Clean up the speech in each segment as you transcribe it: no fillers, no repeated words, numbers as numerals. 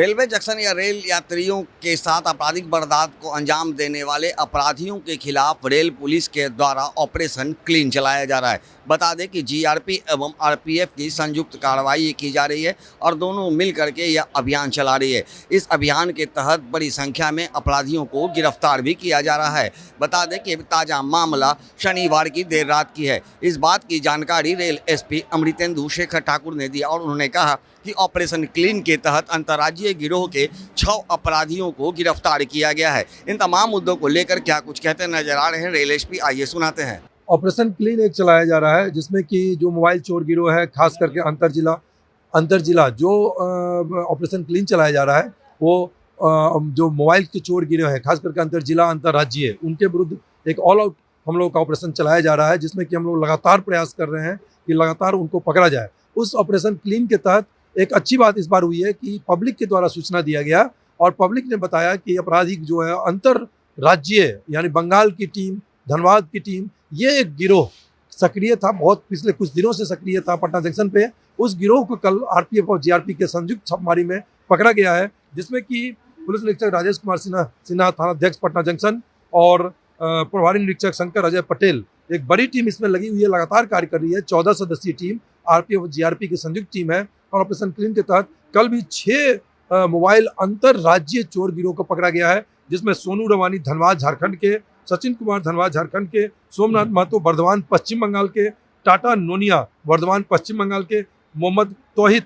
Railway junction या rail यात्रियों के साथ आपराधिक वारदात को अंजाम देने वाले अपराधियों के खिलाफ रेल पुलिस के द्वारा ऑपरेशन क्लीन चलाया जा रहा है। बता दें कि जीआरपी एवं आरपीएफ की संयुक्त कार्रवाई की जा रही है और दोनों मिल करके यह अभियान चला रही है। इस अभियान के तहत बड़ी संख्या में अपराधियों को गिरफ्तार भी किया जा रहा है। बता दें कि ताज़ा मामला शनिवार की देर रात की है। इस बात की जानकारी रेल एसपी अमृतेंदु शेखर ठाकुर ने दिया और उन्होंने कहा कि ऑपरेशन क्लीन के तहत अंतर्राज्यीय गिरोह के 6 अपराधियों को गिरफ्तार किया गया है। इन तमाम मुद्दों को लेकर क्या कुछ कहते नजर आ रहे हैं रेल एसपी, आइए सुनाते हैं। ऑपरेशन क्लीन एक चलाया जा रहा है जिसमें कि जो मोबाइल चोर गिरोह है, खास करके अंतर जिला जो ऑपरेशन क्लीन चलाया जा रहा है वो जो मोबाइल के चोर गिरोह है, खास करके अंतर जिला अंतर्राज्यीय, उनके विरुद्ध एक ऑल आउट हम लोग का ऑपरेशन चलाया जा रहा है, जिसमें कि हम लोग लगातार प्रयास कर रहे हैं कि लगातार उनको पकड़ा जाए। उस ऑपरेशन क्लीन के तहत एक अच्छी बात इस बार हुई है कि पब्लिक के द्वारा सूचना दिया गया और पब्लिक ने बताया कि अपराधिक जो है अंतर्राज्यीय यानी बंगाल की टीम, धनबाद की टीम, ये एक गिरोह सक्रिय था, बहुत पिछले कुछ दिनों से सक्रिय था पटना जंक्शन पे। उस गिरोह को कल आरपीएफ और जीआरपी के संयुक्त छापेमारी में पकड़ा गया है, जिसमें कि पुलिस निरीक्षक राजेश कुमार सिन्हा थानाध्यक्ष पटना जंक्शन और प्रभारी निरीक्षक शंकर अजय पटेल, एक बड़ी टीम इसमें लगी हुई है, लगातार कार्य कर रही है। 14 सदस्यीय टीम आरपीएफ और जीआरपी की संयुक्त टीम है और ऑपरेशन क्लीन के तहत कल भी 6 मोबाइल अंतर्राज्यीय चोर गिरोह को पकड़ा गया है, जिसमें सोनू रवानी धनबाद झारखंड के, सचिन कुमार धनबाद झारखंड के, सोमनाथ महतो बर्धमान पश्चिम बंगाल के, टाटा नोनिया बर्धमान पश्चिम बंगाल के, मोहम्मद तौहीद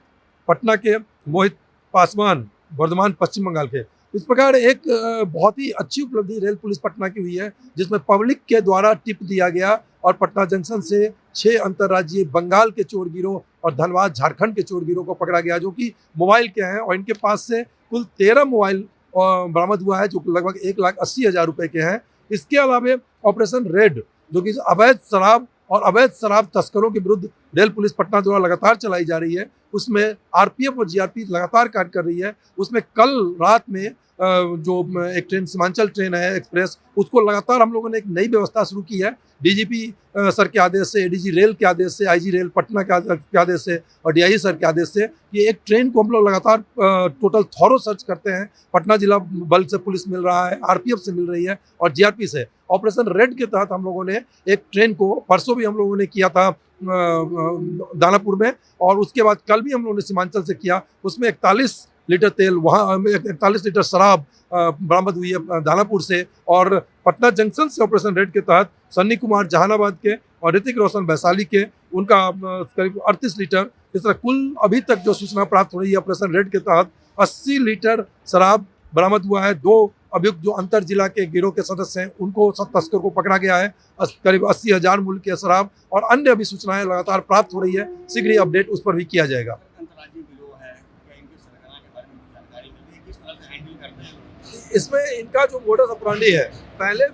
पटना के, मोहित पासवान बर्धमान पश्चिम बंगाल के। इस प्रकार एक बहुत ही अच्छी उपलब्धि रेल पुलिस पटना की हुई है, जिसमें पब्लिक के द्वारा टिप दिया गया और पटना जंक्शन से 6 अंतर्राज्यीय बंगाल के चोर गिरोह और धनबाद झारखंड के चोर गिरोह को पकड़ा गया, जो कि मोबाइल के हैं और इनके पास से कुल 13 मोबाइल बरामद हुआ है, जो लगभग 1,80,000 रुपए के हैं। इसके अलावा ऑपरेशन रेड, जो कि अवैध शराब और अवैध शराब तस्करों के विरुद्ध रेल पुलिस पटना द्वारा लगातार चलाई जा रही है, उसमें आरपीएफ और जीआरपी लगातार कार्य कर रही है। उसमें कल रात में जो एक ट्रेन सीमांचल ट्रेन है एक्सप्रेस, उसको लगातार हम लोगों ने एक नई व्यवस्था शुरू की है। डीजीपी सर के आदेश से, एडीजी रेल के आदेश से, आईजी रेल पटना के आदेश से और डीआईजी सर के आदेश से कि एक ट्रेन को हम लोग लगातार टोटल थॉरो सर्च करते हैं। पटना जिला बल से पुलिस मिल रहा है, आरपीएफ से मिल रही है और जीआरपी से। ऑपरेशन रेड के तहत हम लोगों ने एक ट्रेन को परसों भी हम लोगों ने किया था दानापुर में, और उसके बाद कल भी हम लोगों ने सीमांचल से किया। उसमें 41 लीटर तेल, वहाँ 41 लीटर शराब बरामद हुई है दानापुर से। और पटना जंक्शन से ऑपरेशन रेड के तहत सन्नी कुमार जहानाबाद के और ऋतिक रोशन वैशाली के, उनका करीब 38 लीटर, इस तरह कुल अभी तक जो सूचना प्राप्त हो रही है ऑपरेशन रेड के तहत 80 लीटर शराब बरामद हुआ है। 2 अभियुक्त जो अंतर जिला के गिरोह के सदस्य हैं, उनको तस्कर को पकड़ा गया है। करीब 80,000 मूल्य के शराब और अन्य अभी सूचनाएं लगातार प्राप्त हो रही है। शीघ्र ही अपडेट उस पर भी किया जाएगा। इसमें इनका जो मोडस ऑपरेंडी है, पहले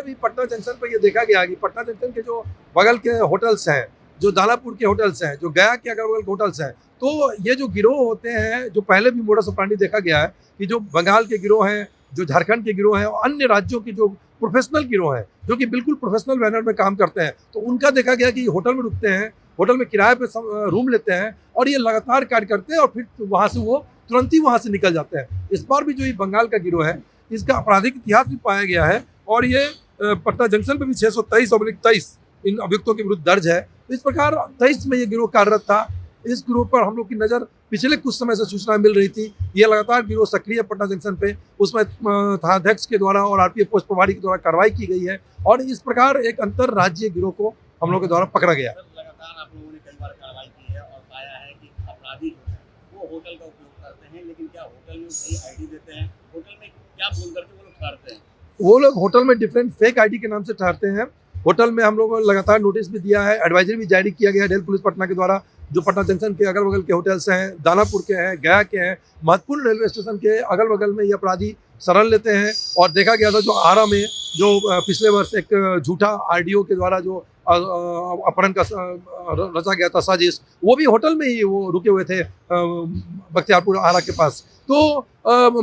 भी पटना जंक्शन पर ये देखा गया कि पटना जंक्शन के जो बगल के होटल्स हैं, जो दानापुर के होटल्स हैं, जो गया के अगल बगल के होटल्स हैं, तो ये जो गिरोह होते हैं, जो पहले भी मोडस ऑपरेंडी देखा गया है कि जो बंगाल के गिरोह हैं, जो झारखंड के गिरोह हैं और अन्य राज्यों के जो प्रोफेशनल गिरोह हैं, जो कि बिल्कुल प्रोफेशनल मैनर में काम करते हैं, तो उनका देखा गया कि होटल में रुकते हैं, होटल में किराए पे रूम लेते हैं और ये लगातार कार्य करते हैं और फिर वहाँ से वो तुरंत ही वहाँ से निकल जाते हैं। इस बार भी जो ये बंगाल का गिरोह है, इसका आपराधिक इतिहास भी पाया गया है और ये पटना जंक्शन पे भी 623/23 इन अभियुक्तों के विरुद्ध दर्ज है। तो इस प्रकार 23 में ये गिरोह कार्यरत था। इस गिरोह पर हम लोग की नज़र पिछले कुछ समय से सूचना मिल रही थी। ये लगातार गिरोह सक्रिय पटना जंक्शन पे, उसमें थानाध्यक्ष के द्वारा और आरपीएफ पोस्ट प्रभारी के द्वारा कार्रवाई की गई है और इस प्रकार एक अंतर्राज्यीय गिरोह को हम लोग के द्वारा पकड़ा गया। लगातार आप लोगों ने कई बार कार्रवाई की है और पाया है कि अपराधी जो है वो होटल का उपयोग करते हैं, लेकिन क्या होटल में सही आईडी देते हैं? होटल में क्या बोल करके वो लोग ठहरते हैं? वो लोग होटल में डिफरेंट फेक आईडी के नाम से ठहरते हैं। होटल में हम लोगों ने लगातार नोटिस भी दिया है, एडवाइजरी भी जारी किया गया है रेल पुलिस पटना के द्वारा। जो पटना जंक्शन के अगल बगल के होटल्स हैं, दानापुर के हैं, गया के हैं, महत्वपूर्ण रेलवे स्टेशन के अगल बगल में ये अपराधी शरण लेते हैं। और देखा गया था जो आरा में जो पिछले वर्ष एक झूठा आरडीओ के द्वारा जो अपहरण का रचा गया था साजिश, वो भी होटल में ही वो रुके हुए थे बख्तियारपुर आरा के पास। तो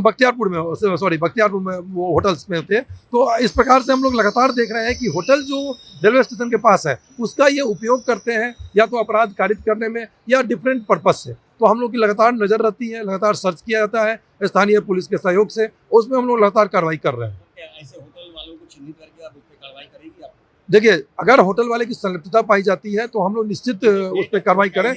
बख्तियारपुर में, सॉरी बख्तियारपुर में वो होटल्स में होते हैं। तो इस प्रकार से हम लोग लगातार देख रहे हैं कि होटल जो रेलवे स्टेशन के पास है उसका ये उपयोग करते हैं या तो अपराध कारित करने में या डिफरेंट पर्पज से। तो हम लोग की लगातार नज़र रहती है, लगातार सर्च किया जाता है स्थानीय पुलिस के सहयोग से, उसमें हम लोग लगातार कार्रवाई कर रहे हैं। ऐसे होटल वालों को चिन्हित करके आप उस पर कार्रवाई करेगी आप? देखिए, अगर होटल वाले की संलिप्तता पाई जाती है तो हम लोग निश्चित उस पर कार्रवाई करें,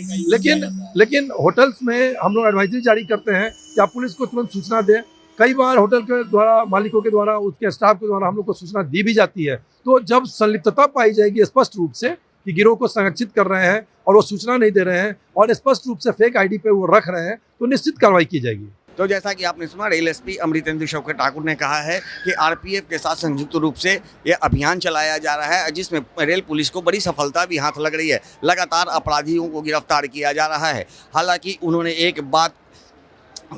लेकिन होटल्स में हम लोग एडवाइजरी जारी करते हैं कि आप पुलिस को तुरंत सूचना दें। कई बार होटल के द्वारा, मालिकों के द्वारा, उसके स्टाफ के द्वारा हम लोग को सूचना दी भी जाती है। तो जब संलिप्तता पाई जाएगी स्पष्ट रूप से कि गिरोह को संरक्षित कर रहे हैं और वो सूचना नहीं दे रहे हैं और स्पष्ट रूप से फेक आईडी पे वो रख रहे हैं, तो निश्चित कार्रवाई की जाएगी। तो जैसा कि आपने सुना, रेल एसपी अमृतेंदु शौकत ठाकुर ने कहा है कि आरपीएफ के साथ संयुक्त रूप से ये अभियान चलाया जा रहा है, जिसमें रेल पुलिस को बड़ी सफलता भी हाथ लग रही है। लगातार अपराधियों को गिरफ्तार किया जा रहा है। हालांकि उन्होंने एक बात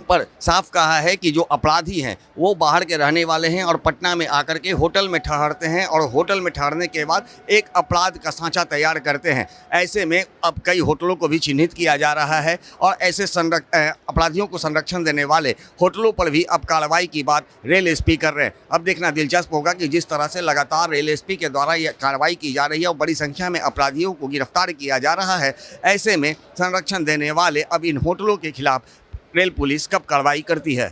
पर साफ कहा है कि जो अपराधी हैं वो बाहर के रहने वाले हैं और पटना में आकर के होटल में ठहरते हैं और होटल में ठहरने के बाद एक अपराध का सांचा तैयार करते हैं। ऐसे में अब कई होटलों को भी चिन्हित किया जा रहा है और ऐसे अपराधियों को संरक्षण देने वाले होटलों पर भी अब कार्रवाई की बात रेल एसपी कर रहे हैं। अब देखना दिलचस्प होगा कि जिस तरह से लगातार रेल एसपी के द्वारा यह कार्रवाई की जा रही है और बड़ी संख्या में अपराधियों को गिरफ्तार किया जा रहा है, ऐसे में संरक्षण देने वाले अब इन होटलों के खिलाफ रेल पुलिस कब कार्रवाई करती है।